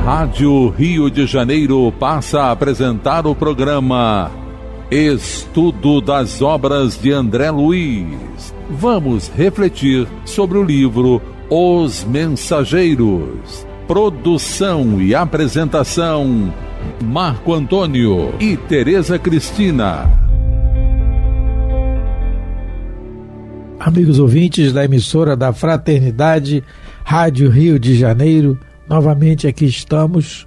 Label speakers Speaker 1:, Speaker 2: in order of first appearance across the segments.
Speaker 1: Rádio Rio de Janeiro passa a apresentar o programa Estudo das Obras de André Luiz. Vamos refletir sobre o livro Os Mensageiros. Produção e apresentação, Marco Antônio e Tereza Cristina.
Speaker 2: Amigos ouvintes da emissora da Fraternidade, Rádio Rio de Janeiro, novamente aqui estamos,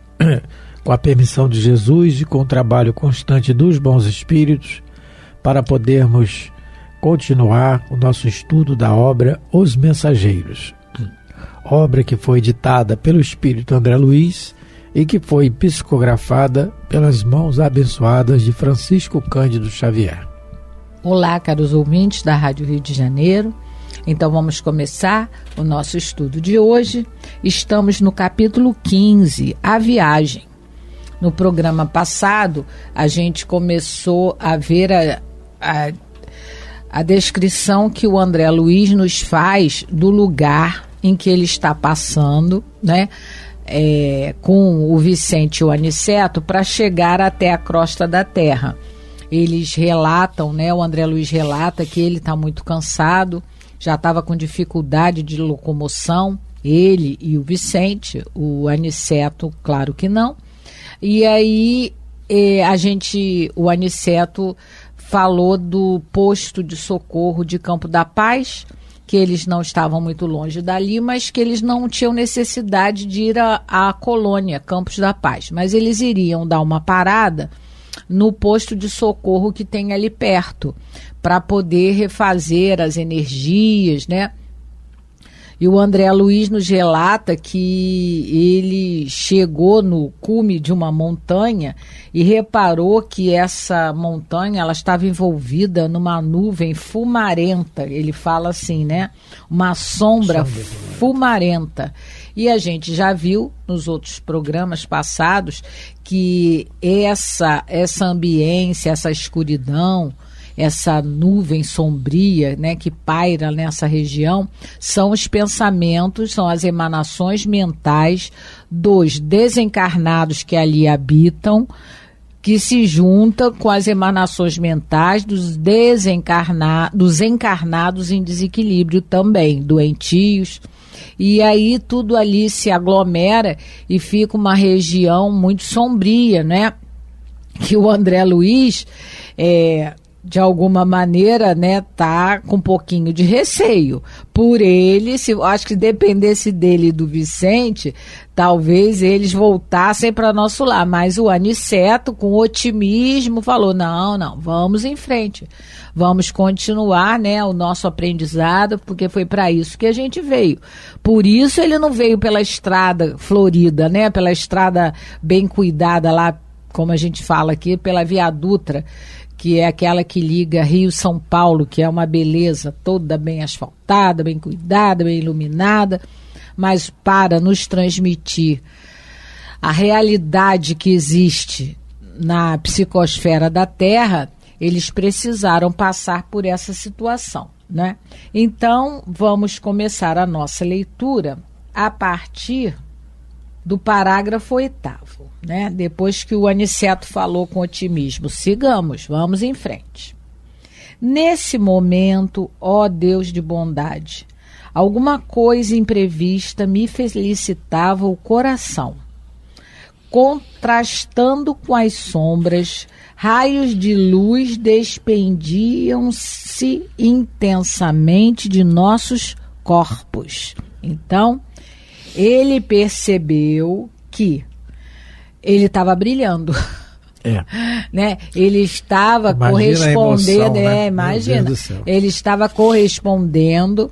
Speaker 2: com a permissão de Jesus e com o trabalho constante dos bons espíritos, para podermos continuar o nosso estudo da obra Os Mensageiros. Obra que foi ditada pelo Espírito André Luiz e que foi psicografada pelas mãos abençoadas de Francisco Cândido Xavier.
Speaker 3: Olá, caros ouvintes da Rádio Rio de Janeiro. Então vamos começar o nosso estudo de hoje. Estamos no capítulo 15, A Viagem. No programa passado, a gente começou a ver a descrição que o André Luiz nos faz do lugar em que ele está passando, né, com o Vicente e o Aniceto, para chegar até a crosta da Terra. Eles relatam, né, o André Luiz relata que ele está muito cansado, já estava com dificuldade de locomoção, ele e o Vicente, o Aniceto, claro que não. E aí o Aniceto falou do posto de socorro de Campo da Paz, que eles não estavam muito longe dali, mas que eles não tinham necessidade de ir à colônia Campos da Paz. Mas eles iriam dar uma parada no posto de socorro que tem ali perto, para poder refazer as energias, né? E o André Luiz nos relata que ele chegou no cume de uma montanha e reparou que essa montanha ela estava envolvida numa nuvem fumarenta. Ele fala assim, né? Uma sombra fumarenta. E a gente já viu nos outros programas passados que essa ambiência, essa escuridão, essa nuvem sombria, né, que paira nessa região, são os pensamentos, são as emanações mentais dos desencarnados que ali habitam, que se juntam com as emanações mentais dos encarnados em desequilíbrio também, doentios. E aí tudo ali se aglomera e fica uma região muito sombria, né? Que o André Luiz, de alguma maneira, né, tá com um pouquinho de receio. Por ele, acho que dependesse dele e do Vicente, talvez eles voltassem para nosso lar. Mas o Aniceto, com otimismo, falou, não, vamos em frente. Vamos continuar, né, o nosso aprendizado, porque foi para isso que a gente veio. Por isso ele não veio pela estrada florida, né, pela estrada bem cuidada lá, como a gente fala aqui, pela Via Dutra, que é aquela que liga Rio-São Paulo, que é uma beleza toda bem asfaltada, bem cuidada, bem iluminada, mas para nos transmitir a realidade que existe na psicosfera da Terra, eles precisaram passar por essa situação, né? Então, vamos começar a nossa leitura a partir do parágrafo 8º, né? Depois que o Aniceto falou com otimismo, sigamos, vamos em frente. Nesse momento, ó Deus de bondade, alguma coisa imprevista me felicitava o coração. Contrastando com as sombras, raios de luz despendiam-se intensamente de nossos corpos. Então, ele percebeu que ele estava brilhando. Né? Ele estava correspondendo, imagina, ele estava correspondendo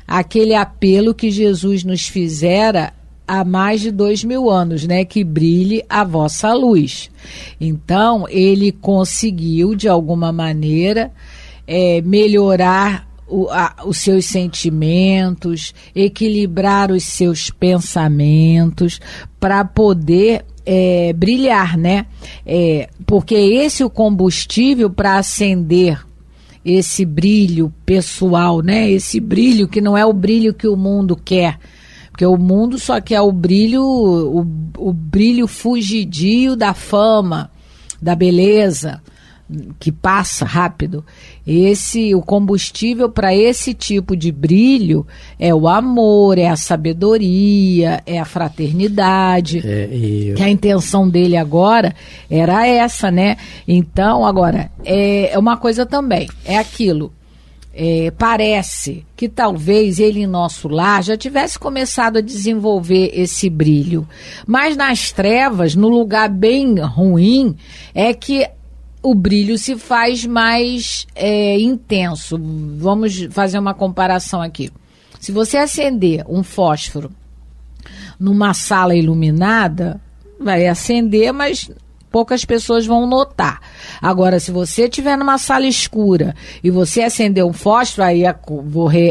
Speaker 3: àquele apelo que Jesus nos fizera há mais de 2000 anos, né? Que brilhe a vossa luz. Então, ele conseguiu, de alguma maneira, melhorar os seus sentimentos, equilibrar os seus pensamentos para poder brilhar, né? Porque esse é o combustível para acender esse brilho pessoal, né? Esse brilho que não é o brilho que o mundo quer, Porque o mundo só quer o brilho, o brilho fugidio da fama, da beleza, que passa rápido. O combustível para esse tipo de brilho é o amor, é a sabedoria, é a fraternidade. Que a intenção dele agora era essa, né? Então, agora, é uma coisa também, é aquilo. Parece que talvez ele em nosso lar já tivesse começado a desenvolver esse brilho. Mas nas trevas, no lugar bem ruim, é que o brilho se faz mais intenso. Vamos fazer uma comparação aqui. Se você acender um fósforo numa sala iluminada, vai acender, mas poucas pessoas vão notar. Agora, se você estiver numa sala escura e você acender um fósforo, aí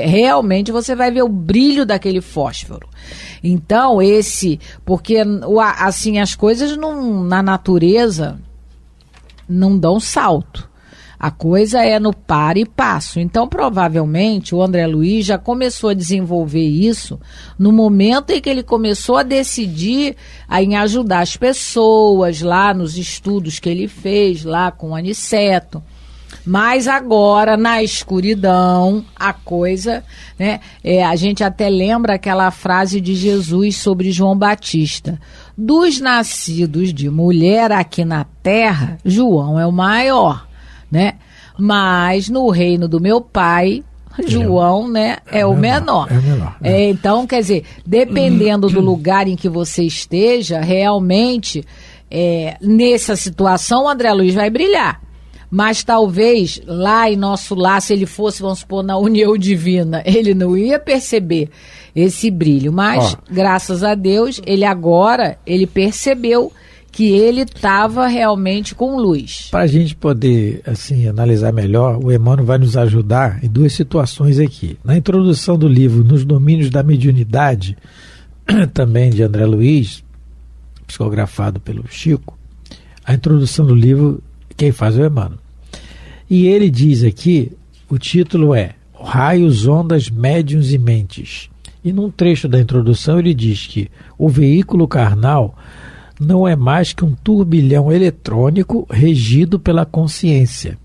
Speaker 3: realmente você vai ver o brilho daquele fósforo. Então, porque assim, as coisas na natureza não dão salto. A coisa é no par e passo. Então, provavelmente, o André Luiz já começou a desenvolver isso no momento em que ele começou a decidir em ajudar as pessoas lá nos estudos que ele fez lá com o Aniceto. Mas agora, na escuridão, a coisa, né? A gente até lembra aquela frase de Jesus sobre João Batista. Dos nascidos de mulher aqui na terra, João é o maior, né? Mas no reino do meu pai, João, né, é o menor. É o menor. Então, quer dizer, dependendo do lugar em que você esteja, realmente, nessa situação, o André Luiz vai brilhar. Mas talvez lá em nosso lar, se ele fosse, vamos supor, na união divina, ele não ia perceber esse brilho. Mas, graças a Deus, ele percebeu que ele estava realmente com luz. Para
Speaker 2: a gente poder, assim, analisar melhor, o Emmanuel vai nos ajudar em duas situações aqui. Na introdução do livro, Nos Domínios da Mediunidade, também de André Luiz, psicografado pelo Chico, a introdução do livro, quem faz é o Emmanuel. E ele diz aqui, o título é Raios, Ondas, Médiuns e Mentes. E num trecho da introdução ele diz que o veículo carnal não é mais que um turbilhão eletrônico regido pela consciência.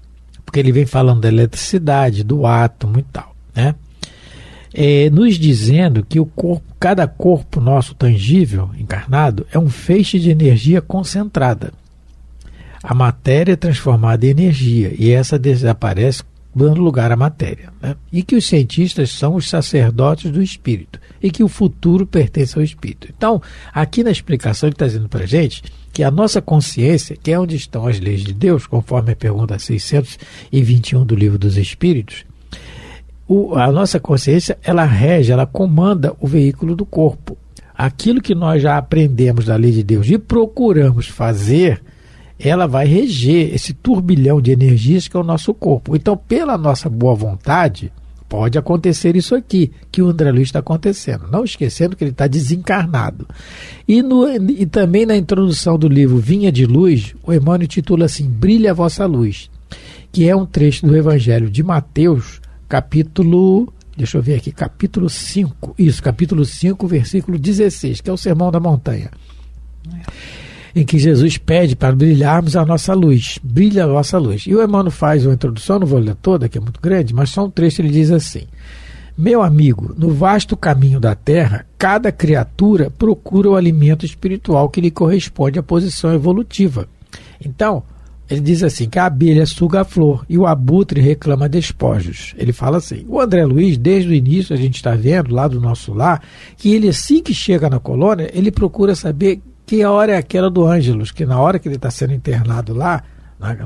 Speaker 2: Porque ele vem falando da eletricidade, do átomo e tal, né? Nos dizendo que cada corpo nosso tangível, encarnado, é um feixe de energia concentrada. A matéria é transformada em energia e essa desaparece dando lugar à matéria, né? E que os cientistas são os sacerdotes do espírito e que o futuro pertence ao espírito. Então, aqui na explicação ele está dizendo para a gente que a nossa consciência, que é onde estão as leis de Deus, conforme a pergunta 621 do Livro dos Espíritos, a nossa consciência, ela rege, ela comanda o veículo do corpo. Aquilo que nós já aprendemos da lei de Deus e procuramos fazer, ela vai reger esse turbilhão de energias que é o nosso corpo. Então, pela nossa boa vontade, pode acontecer isso aqui, que o André Luiz está acontecendo. Não esquecendo que ele está desencarnado. E também na introdução do livro Vinha de Luz, o Emmanuel titula assim, Brilha a Vossa Luz, que é um trecho do Evangelho de Mateus, capítulo 5. Isso, capítulo 5, versículo 16, que é o Sermão da Montanha. Em que Jesus pede para brilharmos a nossa luz. Brilha a vossa luz. E o Emmanuel faz uma introdução, não vou ler toda, que é muito grande, mas só um trecho, ele diz assim: meu amigo, no vasto caminho da terra, cada criatura procura o alimento espiritual que lhe corresponde à posição evolutiva. Então, ele diz assim, que a abelha suga a flor e o abutre reclama despojos. Ele fala assim, o André Luiz, desde o início, a gente está vendo lá do nosso lar, que ele assim que chega na colônia, ele procura saber que hora é aquela do Ângelus, que na hora que ele está sendo internado lá,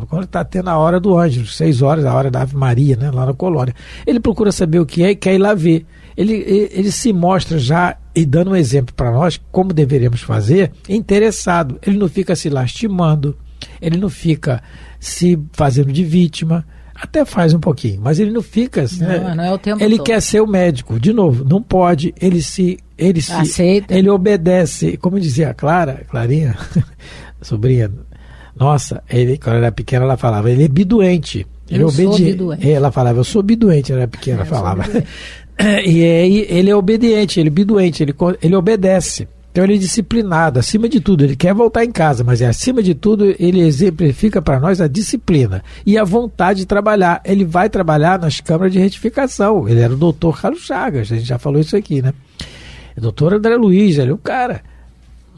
Speaker 2: quando está tendo a hora do Ângelus, 6 horas, a hora da Ave Maria, né, lá na colônia, ele procura saber o que é e quer ir lá ver. Ele se mostra já, e dando um exemplo para nós, como deveríamos fazer, interessado. Ele não fica se lastimando, ele não fica se fazendo de vítima, até faz um pouquinho, mas ele não fica assim,
Speaker 3: não é o tempo
Speaker 2: ele
Speaker 3: todo.
Speaker 2: Quer ser o médico, de novo, não pode, ele aceita. Ele obedece, como dizia a Clarinha, a sobrinha, nossa, quando ela era pequena ela falava, ele é bidoente, ele é obediente. Ela falava, eu sou bidoente, ela era pequena, falava. E aí ele é obediente, ele é bidoente, ele obedece. Então ele é disciplinado, acima de tudo. Ele quer voltar em casa, mas acima de tudo ele exemplifica para nós a disciplina e a vontade de trabalhar. Ele vai trabalhar nas câmaras de retificação. Ele era o doutor Carlos Chagas, a gente já falou isso aqui, né? O doutor André Luiz, ele é o cara.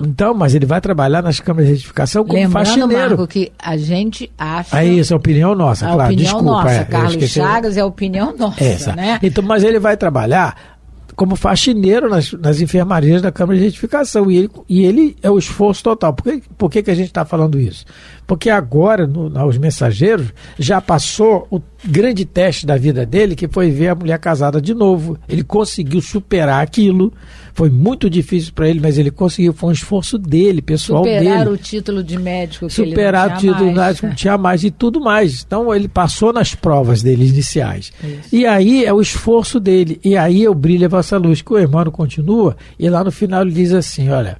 Speaker 2: Então, mas ele vai trabalhar nas câmaras de retificação como faxineiro.
Speaker 3: Marco, que a gente acha...
Speaker 2: Aí, isso é a opinião nossa, claro.
Speaker 3: Opinião
Speaker 2: desculpa.
Speaker 3: Nossa, Carlos Chagas é a opinião nossa, né?
Speaker 2: Então, mas ele vai trabalhar como faxineiro nas enfermarias da Câmara de Retificação. E ele é o esforço total. Por que a gente está falando isso? Porque agora, nos Mensageiros, já passou o grande teste da vida dele, que foi ver a mulher casada de novo. Ele conseguiu superar aquilo. Foi muito difícil para ele, mas ele conseguiu. Foi um esforço dele, pessoal dele.
Speaker 3: Superar o título de médico que
Speaker 2: superar
Speaker 3: ele não tinha
Speaker 2: o título de
Speaker 3: mais.
Speaker 2: médico, não tinha mais e tudo mais. Então ele passou nas provas dele iniciais.
Speaker 3: Isso.
Speaker 2: E aí é o esforço dele. E aí eu brilho a vossa luz. Que o Emmanuel continua e lá no final ele diz assim, olha,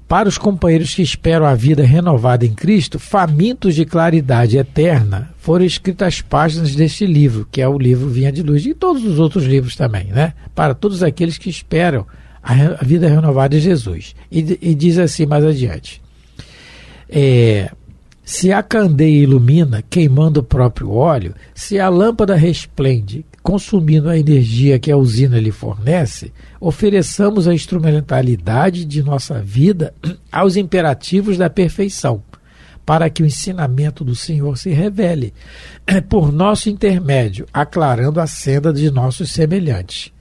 Speaker 2: para os companheiros que esperam a vida renovada em Cristo, famintos de claridade eterna, foram escritas as páginas deste livro, que é o livro Vinha de Luz, e todos os outros livros também, né? Para todos aqueles que esperam a vida renovada em Jesus. E diz assim mais adiante, se a candeia ilumina, queimando o próprio óleo, se a lâmpada resplende, consumindo a energia que a usina lhe fornece, ofereçamos a instrumentalidade de nossa vida aos imperativos da perfeição, para que o ensinamento do Senhor se revele, por nosso intermédio, aclarando a senda de nossos semelhantes.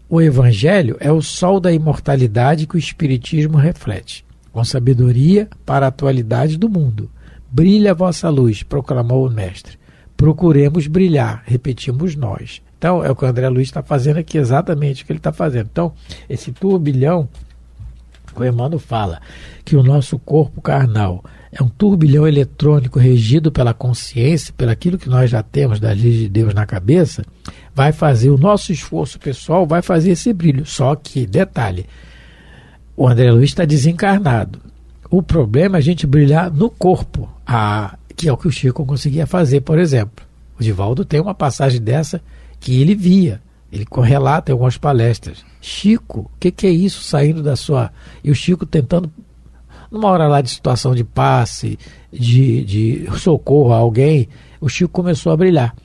Speaker 2: O Evangelho é o sol da imortalidade que o Espiritismo reflete, com sabedoria para a atualidade do mundo. Brilha a vossa luz, proclamou o Mestre. Procuremos brilhar, repetimos nós. Então, é o que o André Luiz está fazendo aqui, exatamente o que ele está fazendo. Então, esse turbilhão, o Emmanuel fala que o nosso corpo carnal é um turbilhão eletrônico regido pela consciência, pelo aquilo que nós já temos da lei de Deus na cabeça, vai fazer o nosso esforço pessoal, vai fazer esse brilho. Só que, detalhe, o André Luiz está desencarnado. O problema é a gente brilhar no corpo, que é o que o Chico conseguia fazer, por exemplo. O Divaldo tem uma passagem dessa que ele via, ele relata em algumas palestras. Chico, o que é isso saindo da sua... E o Chico tentando, numa hora lá de situação de passe, de socorro a alguém, o Chico começou a brilhar.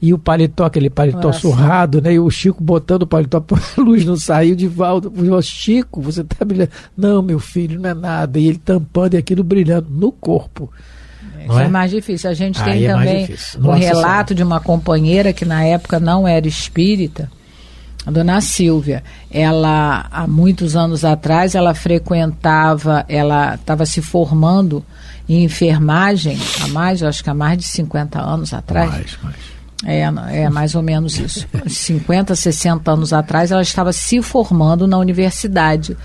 Speaker 2: E o paletó, aquele paletó surrado, né? E o Chico botando o paletó para a luz não saiu. Divaldo, Chico, você está brilhando. Não, meu filho, não é nada. E ele tampando e aquilo brilhando no corpo.
Speaker 3: Isso é mais difícil. A gente tem também o relato de uma companheira que na época não era espírita, a dona Silvia. Ela, há muitos anos atrás, ela estava se formando em enfermagem, acho que há mais de 50 anos atrás. Mais. É mais ou menos isso. 50, 60 anos atrás, ela estava se formando na universidade.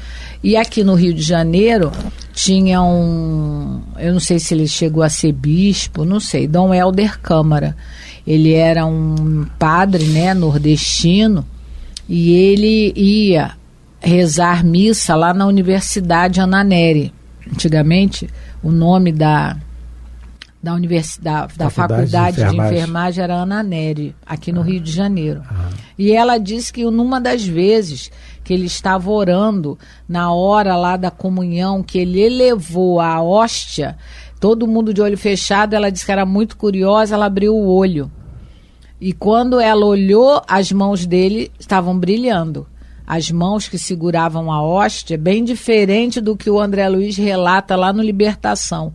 Speaker 3: E aqui no Rio de Janeiro tinha eu não sei se ele chegou a ser bispo, não sei, Dom Helder Câmara. Ele era um padre, né, nordestino, e ele ia rezar missa lá na Universidade Ana Nery. Antigamente, o nome da faculdade de enfermagem era Ana Nery, aqui no Rio de Janeiro. E ela disse que numa das vezes que ele estava orando, na hora lá da comunhão, que ele elevou a hóstia, todo mundo de olho fechado, ela disse que era muito curiosa, ela abriu o olho. E quando ela olhou, as mãos dele estavam brilhando. As mãos que seguravam a hóstia, bem diferente do que o André Luiz relata lá no Libertação,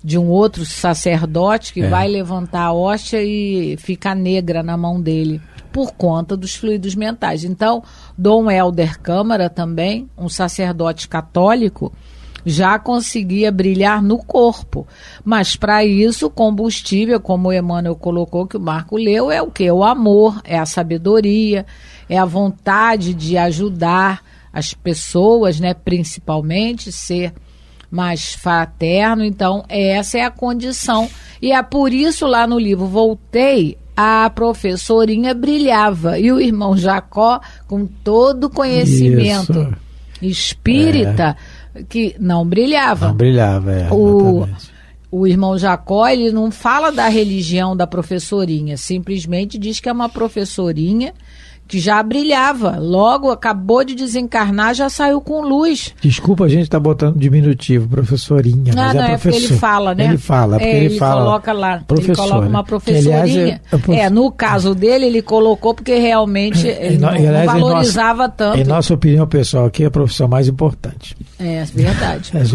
Speaker 3: de um outro sacerdote que vai levantar a hóstia e fica negra na mão dele, por conta dos fluidos mentais. Então, Dom Helder Câmara também, um sacerdote católico, já conseguia brilhar no corpo. Mas para isso, o combustível, como o Emmanuel colocou, que o Marco leu, é o quê? O amor, é a sabedoria, é a vontade de ajudar as pessoas, né, principalmente, ser mais fraterno. Então, essa é a condição. E é por isso, lá no livro Voltei, a professorinha brilhava. E o irmão Jacó, com todo o conhecimento espírita, que não brilhava.
Speaker 2: Não brilhava,
Speaker 3: o irmão Jacó, ele não fala da religião da professorinha, simplesmente diz que é uma professorinha que já brilhava, logo acabou de desencarnar, já saiu com luz.
Speaker 2: Desculpa, a gente está botando diminutivo, professorinha, mas
Speaker 3: não,
Speaker 2: é
Speaker 3: professor. É porque ele fala, né?
Speaker 2: Ele fala, porque
Speaker 3: ele
Speaker 2: fala.
Speaker 3: Coloca lá,
Speaker 2: ele
Speaker 3: coloca uma professorinha.
Speaker 2: Aliás,
Speaker 3: no caso dele, ele colocou porque realmente ele não valorizava tanto.
Speaker 2: Em nossa opinião pessoal, aqui é a profissão mais importante.
Speaker 3: É verdade.
Speaker 2: As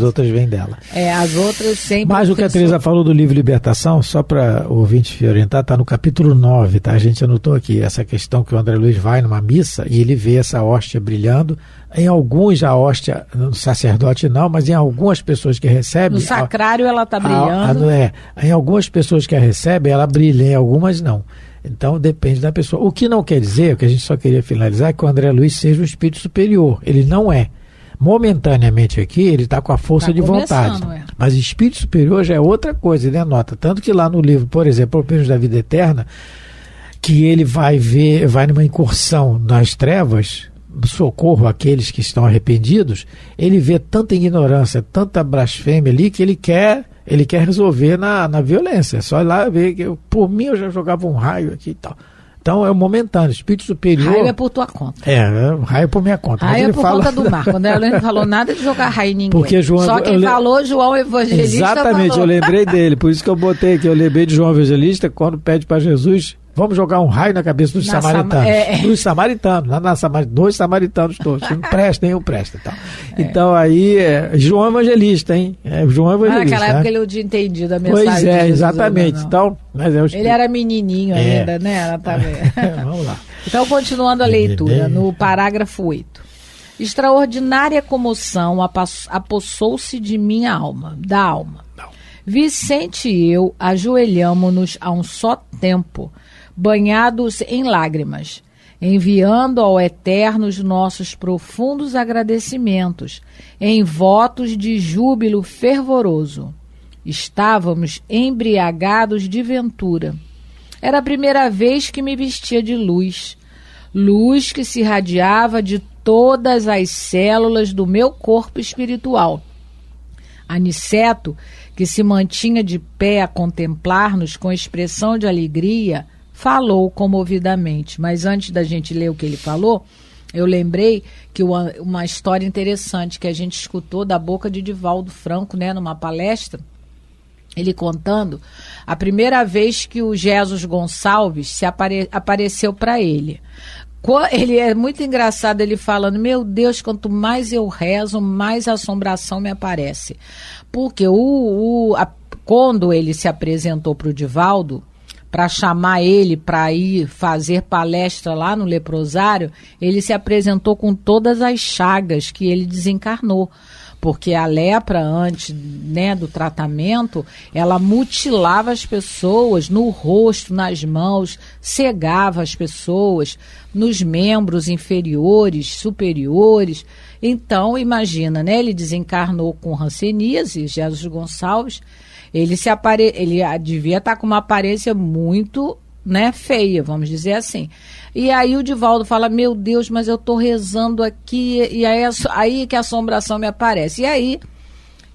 Speaker 2: outras vêm dela.
Speaker 3: As outras sempre.
Speaker 2: Mas o que a Teresa falou do livro Libertação, só para o ouvinte se orientar, está no capítulo 9, tá? A gente anotou aqui essa questão que o André Luiz vai numa missa e ele vê essa hóstia brilhando. Em alguns a hóstia, no sacerdote não, mas em algumas pessoas que recebem...
Speaker 3: No sacrário ela está brilhando.
Speaker 2: Em algumas pessoas que a recebem, ela brilha, em algumas não. Então depende da pessoa. O que não quer dizer, o que a gente só queria finalizar, é que o André Luiz seja um espírito superior. Ele não é. Momentaneamente aqui, ele está com a força de vontade. Mas espírito superior já é outra coisa, ele anota. Tanto que lá no livro, por exemplo, O Prêmio da Vida Eterna, que ele vai numa incursão nas trevas, socorro àqueles que estão arrependidos, ele vê tanta ignorância, tanta blasfêmia ali, que ele quer resolver na violência. É só ir lá ver que por mim eu já jogava um raio aqui e tal. Então é momentâneo, espírito superior.
Speaker 3: Raio é por tua conta.
Speaker 2: Raio é por minha conta.
Speaker 3: Raio é por conta do mar. Quando ela não falou nada de jogar raio em ninguém.
Speaker 2: Porque
Speaker 3: Só quem falou, João Evangelista.
Speaker 2: Exatamente,
Speaker 3: falou.
Speaker 2: Eu lembrei dele. Por isso que eu botei aqui, eu lembrei de João Evangelista quando pede para Jesus: vamos jogar um raio na cabeça dos samaritanos. Dos samaritanos, dois samaritanos todos. Um presta, nenhum presta. Tal. Então aí, João Evangelista, hein? João Evangelista.
Speaker 3: Naquela época ele não tinha entendido a mensagem.
Speaker 2: Pois é, exatamente. Então,
Speaker 3: ele era menininho ainda, né? Ela tá vendo.
Speaker 2: Vamos lá.
Speaker 3: Então, continuando a leitura, no parágrafo 8. Extraordinária comoção apossou-se de minha alma, da alma. Vicente e eu ajoelhamo-nos a um só tempo, banhados em lágrimas, enviando ao Eterno os nossos profundos agradecimentos, em votos de júbilo fervoroso. Estávamos embriagados de ventura. Era a primeira vez que me vestia de luz, luz que se irradiava de todas as células do meu corpo espiritual. Aniceto, que se mantinha de pé a contemplar-nos com expressão de alegria, falou comovidamente. Mas antes da gente ler o que ele falou, eu lembrei que uma história interessante que a gente escutou da boca de Divaldo Franco, né, numa palestra, ele contando a primeira vez que o Jesus Gonçalves apareceu para ele. Ele é muito engraçado, ele falando: meu Deus, quanto mais eu rezo, mais assombração me aparece. Porque quando ele se apresentou para o Divaldo, para chamar ele para ir fazer palestra lá no leprosário, ele se apresentou com todas as chagas que ele desencarnou. Porque a lepra, antes, né, do tratamento, ela mutilava as pessoas no rosto, nas mãos, cegava as pessoas, nos membros inferiores, superiores. Então, imagina, né, ele desencarnou com hanseníase, Jesus Gonçalves, ele devia estar com uma aparência muito, né, feia, vamos dizer assim. E aí o Divaldo fala: meu Deus, mas eu estou rezando aqui, e aí que a assombração me aparece. E aí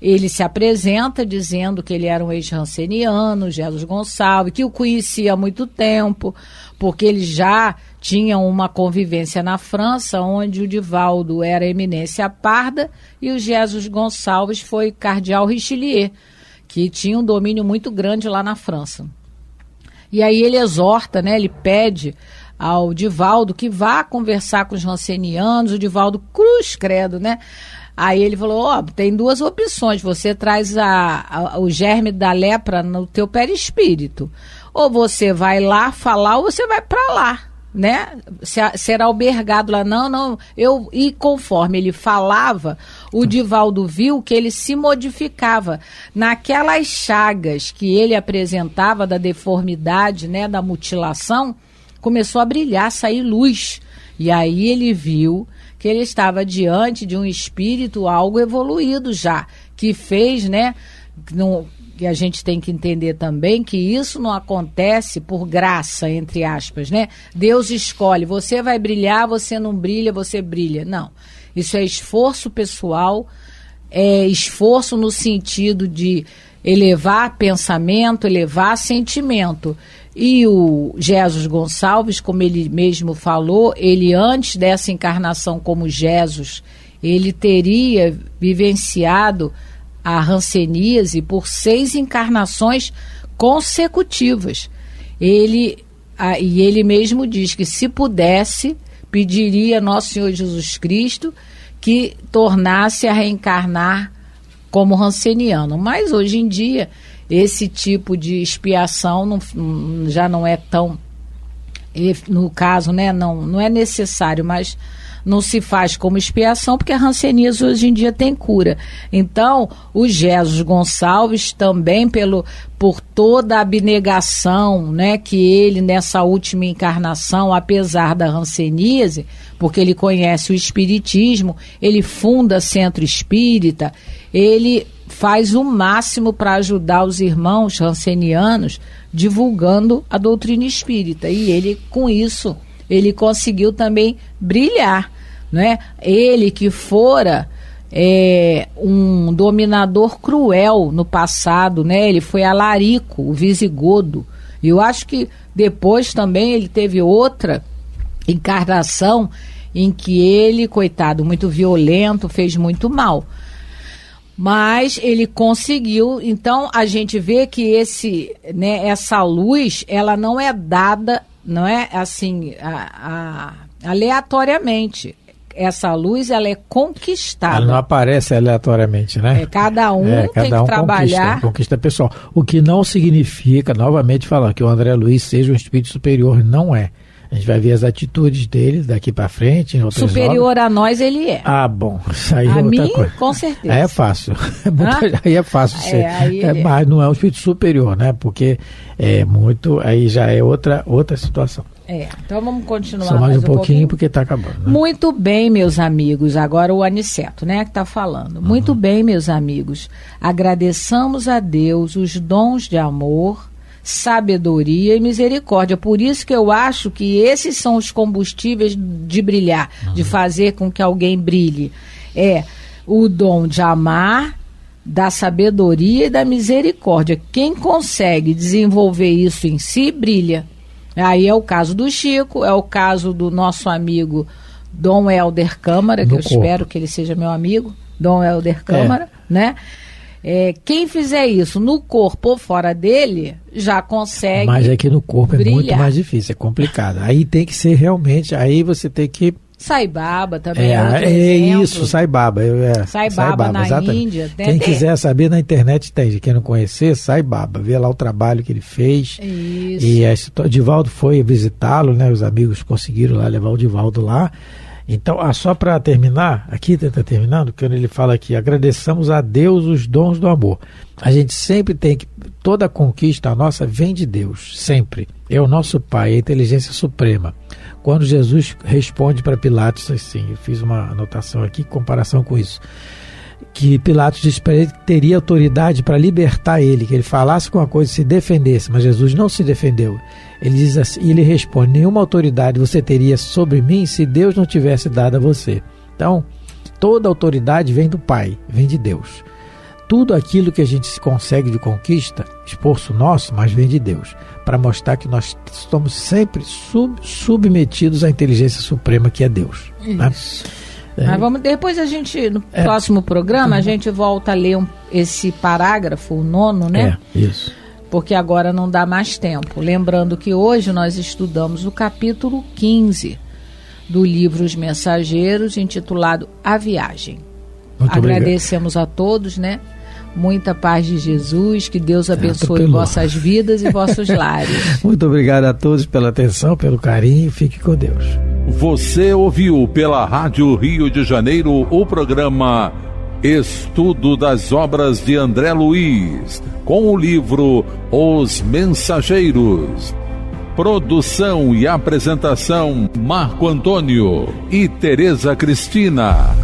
Speaker 3: ele se apresenta dizendo que ele era um ex-ranceniano, Jesus Gonçalves, que o conhecia há muito tempo, porque eles já tinham uma convivência na França, onde o Divaldo era eminência parda e o Jesus Gonçalves foi cardeal Richelieu, que tinha um domínio muito grande lá na França. E aí ele exorta, né, ele pede ao Divaldo que vá conversar com os rancenianos. O Divaldo cruz credo, né? Aí ele falou: tem duas opções, você traz o germe da lepra no teu perispírito, ou você vai lá falar, ou você vai para lá, né? Será albergado lá. Não, e conforme ele falava, o Divaldo viu que ele se modificava naquelas chagas que ele apresentava da deformidade, né, da mutilação. Começou a brilhar, sair luz. E aí ele viu que ele estava diante de um espírito algo evoluído já, que fez, né, que a gente tem que entender também que isso não acontece por graça, entre aspas, né? Deus escolhe, você vai brilhar, você não brilha, você brilha. Não, isso é esforço pessoal, é esforço no sentido de elevar pensamento, elevar sentimento. E o Jesus Gonçalves, como ele mesmo falou, ele antes dessa encarnação como Jesus, ele teria vivenciado a hanseníase por 6 encarnações consecutivas. E ele mesmo diz que, se pudesse, pediria a Nosso Senhor Jesus Cristo que tornasse a reencarnar como hanseniano. Mas hoje em dia esse tipo de expiação já não é tão, no caso, né, não é necessário, mas não se faz como expiação, porque a hanseníase hoje em dia tem cura. Então, o Jesus Gonçalves também, por toda a abnegação, né, que ele, nessa última encarnação, apesar da hanseníase, porque ele conhece o espiritismo, ele funda Centro Espírita, ele faz o máximo para ajudar os irmãos hansenianos divulgando a doutrina espírita. E ele, com isso, ele conseguiu também brilhar, né? Ele que fora um dominador cruel no passado, né? Ele foi Alarico, o visigodo. E eu acho que depois também ele teve outra encarnação em que ele, coitado, muito violento, fez muito mal. Mas ele conseguiu. Então a gente vê que essa luz, ela não é dada, não é assim, aleatoriamente. Essa luz, ela é conquistada.
Speaker 2: Ela não aparece aleatoriamente, né?
Speaker 3: Cada um tem que trabalhar.
Speaker 2: Conquista pessoal. O que não significa, novamente falando, que o André Luiz seja um espírito superior. Não é. A gente vai ver as atitudes dele daqui para frente.
Speaker 3: Superior a nós ele é.
Speaker 2: Ah, bom. Isso aí é outra
Speaker 3: mim,
Speaker 2: coisa.
Speaker 3: Com certeza.
Speaker 2: Aí é fácil. Aí é fácil ser. Mas não é um espírito superior, né? Porque aí já é outra situação.
Speaker 3: Então vamos continuar
Speaker 2: só mais um pouquinho porque está acabando, né?
Speaker 3: Muito bem, meus amigos. Agora o Aniceto, né, que está falando. Muito bem, meus amigos. Agradeçamos a Deus os dons de amor, sabedoria e misericórdia. Por isso que eu acho que esses são os combustíveis de brilhar, de fazer com que alguém brilhe. O dom de amar, da sabedoria e da misericórdia. Quem consegue desenvolver isso em si, brilha. Aí é o caso do Chico, é o caso do nosso amigo Dom Helder Câmara, que eu espero que ele seja meu amigo, Dom Helder Câmara, né? Quem fizer isso no corpo ou fora dele, já consegue.
Speaker 2: Mas aqui no corpo
Speaker 3: brilhar.
Speaker 2: É muito mais difícil, é complicado. Aí tem que ser realmente, aí você tem que...
Speaker 3: Sai Baba também é
Speaker 2: isso, Sai Baba.
Speaker 3: Sai Baba na
Speaker 2: exatamente.
Speaker 3: Índia.
Speaker 2: Quem quiser saber, na internet tem. Quem não conhecer, Sai Baba. Vê lá o trabalho que ele fez.
Speaker 3: Isso.
Speaker 2: E o Divaldo foi visitá-lo, né? Os amigos conseguiram lá levar o Divaldo lá. Então, só para terminar, aqui está terminando, quando ele fala aqui, agradeçamos a Deus os dons do amor. A gente sempre tem que, toda conquista nossa vem de Deus, sempre. É o nosso Pai, a inteligência suprema. Quando Jesus responde para Pilatos assim, eu fiz uma anotação aqui em comparação com isso, que Pilatos disse para ele que teria autoridade para libertar ele, que ele falasse com uma coisa e se defendesse, mas Jesus não se defendeu. Ele diz assim, e ele responde, nenhuma autoridade você teria sobre mim se Deus não tivesse dado a você. Então, toda autoridade vem do Pai, vem de Deus. Tudo aquilo que a gente consegue de conquista, esforço nosso, mas vem de Deus, para mostrar que nós estamos sempre submetidos à inteligência suprema que é Deus.
Speaker 3: Isso. Né? Mas depois a gente, no próximo programa, a gente volta a ler esse parágrafo, o 9º, né?
Speaker 2: Isso.
Speaker 3: Porque agora não dá mais tempo. Lembrando que hoje nós estudamos o capítulo 15 do livro Os Mensageiros, intitulado A Viagem.
Speaker 2: Muito
Speaker 3: Agradecemos a todos, né? Muita paz de Jesus, que Deus abençoe vossas vidas e vossos lares.
Speaker 2: Muito obrigado a todos pela atenção, pelo carinho, fique com Deus.
Speaker 1: Você ouviu pela Rádio Rio de Janeiro o programa Estudo das Obras de André Luiz, com o livro Os Mensageiros. Produção e apresentação Marco Antônio e Tereza Cristina.